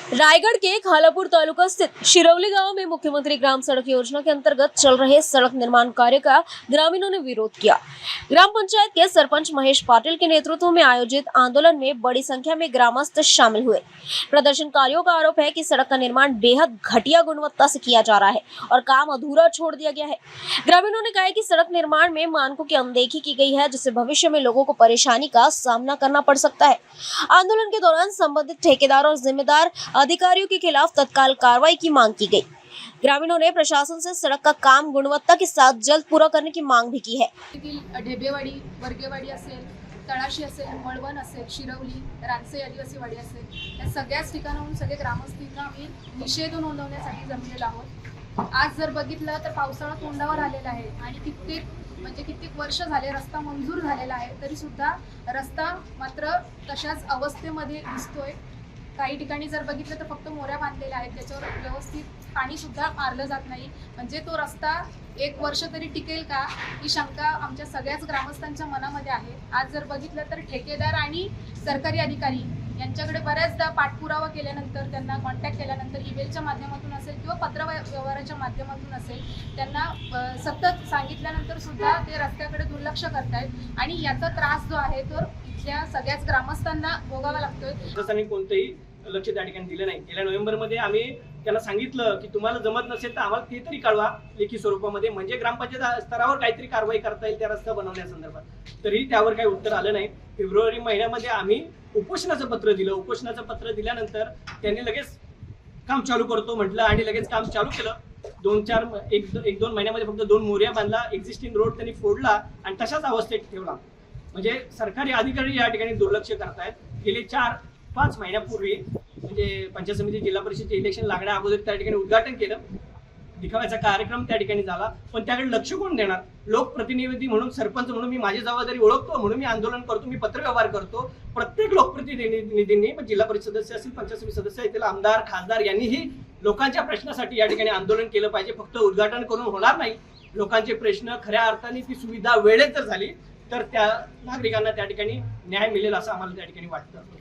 रायगढ़ के खालापुर तालुका स्थित शिरौली गांव में मुख्यमंत्री ग्राम सड़क योजना के अंतर्गत चल रहे सड़क निर्माण कार्य का ग्रामीणों ने विरोध किया। ग्राम पंचायत के सरपंच महेश पाटिल के नेतृत्व में आयोजित आंदोलन में बड़ी संख्या में ग्रामस्थ शामिल हुए। प्रदर्शनकारियों का आरोप है कि सड़क का निर्माण बेहद घटिया गुणवत्ता से किया जा रहा है और काम अधूरा छोड़ दिया गया है। ग्रामीणों ने कहा है कि सड़क निर्माण में मानकों की अनदेखी की गई है, जिससे भविष्य में लोगों को परेशानी का सामना करना पड़ सकता है। आंदोलन के दौरान संबंधित ठेकेदार और जिम्मेदार अधिकारियों के खिलाफ तत्काल कार्रवाई की मांग की गई। ग्रामीणों ने प्रशासन से सड़क का काम गुणवत्ता के साथ जल्द पूरा करने की मांग भी की है। ढेबेवाडी, वर्गेवाडी असेल, तळाशी असेल, मळवण असेल, शिरवली, रानसे आदिवासी वाडी असेल, या सगळ्याच ठिकाणाहून सगळे ग्रामस्थ इथं आम्ही निषेध नोंदवण्यासाठी जमलेलो आहोत। आज जर बघितलं तर पावसाळा तोंडावर आलेला आहे आणि कित्येक वर्ष झाले रस्ता मंजूर झालेला आहे, तरी सुद्धा रस्ता मात्र तशाच अवस्थेमध्ये दिसतोय। काही ठिकाणी जर बघितलं तर फक्त मोऱ्या बांधलेल्या आहेत, त्याच्यावर व्यवस्थित पाणी सुद्धा मारलं जात नाही। म्हणजे तो रस्ता एक वर्ष तरी टिकेल का ही शंका आमच्या सगळ्याच ग्रामस्थांच्या मनामध्ये आहे। आज जर बघितलं तर ठेकेदार आणि सरकारी अधिकारी यांच्याकडे बऱ्याचदा पाठपुरावा केल्यानंतर, त्यांना कॉन्टॅक्ट केल्यानंतर, ईमेलच्या माध्यमातून असेल किंवा पत्र व्यवहाराच्या माध्यमातून असेल, त्यांना सतत सांगितल्यानंतर सुद्धा ते रस्त्याकडे दुर्लक्ष करतायत आणि याचा त्रास जो आहे तो इथल्या सगळ्याच ग्रामस्थांना भोगावा लागतोय। प्रशासनाने कोणतेही लक्ष त्या ठिकाणी दिलं नाही। गेल्या नोव्हेंबरमध्ये आम्ही त्यांना सांगितलं की तुम्हाला जमत नसेल तर आम्हाला ते तरी कळवा लेखी स्वरूपामध्ये, म्हणजे ग्रामपंचायत स्तरावर काहीतरी कारवाई करता येईल त्या रस्ता बनवण्यासंदर्भात। तरी त्यावर काही उत्तर आलं नाही। फेब्रुवारी महिन्यामध्ये आम्ही उपोषणाचं पत्र दिलं। उपोषणाचं पत्र दिल्यानंतर त्यांनी लगेच काम चालू करतो म्हटलं आणि लगेच काम चालू केलं। एक दोन महिन्यामध्ये फक्त 2 मोऱ्या बांधला, एक्झिस्टिंग रोड त्यांनी फोडला आणि तशाच अवस्थेत ठेवला। म्हणजे सरकारी अधिकारी या ठिकाणी दुर्लक्ष करतायत। गेले 4-5 महिन्यापूर्वी म्हणजे पंचायत समिती जिल्हा परिषदेचे इलेक्शन लागण्या अगोदर त्या ठिकाणी उद्घाटन केलं, दिखाव्याचा कार्यक्रम त्या ठिकाणी झाला, पण त्याकडे लक्ष कोण देणार? लोकप्रतिनिधी म्हणून, सरपंच म्हणून मी माझी जबाबदारी ओळखतो, म्हणून मी आंदोलन करतो, मी पत्रव्यवहार करतो। प्रत्येक लोकप्रतिनिधींनी, जिल्हा परिषद सदस्य असतील, पंचायत समिती सदस्य असतील, आमदार, खासदार यांनीही लोकांच्या प्रश्नासाठी या ठिकाणी आंदोलन केलं पाहिजे। फक्त उद्घाटन करून होणार नाही। लोकांचे प्रश्न खऱ्या अर्थाने ती सुविधा वेळेत जर झाली तर त्या नागरिकांना त्या ठिकाणी न्याय मिळेल असं आम्हाला त्या ठिकाणी वाटतं।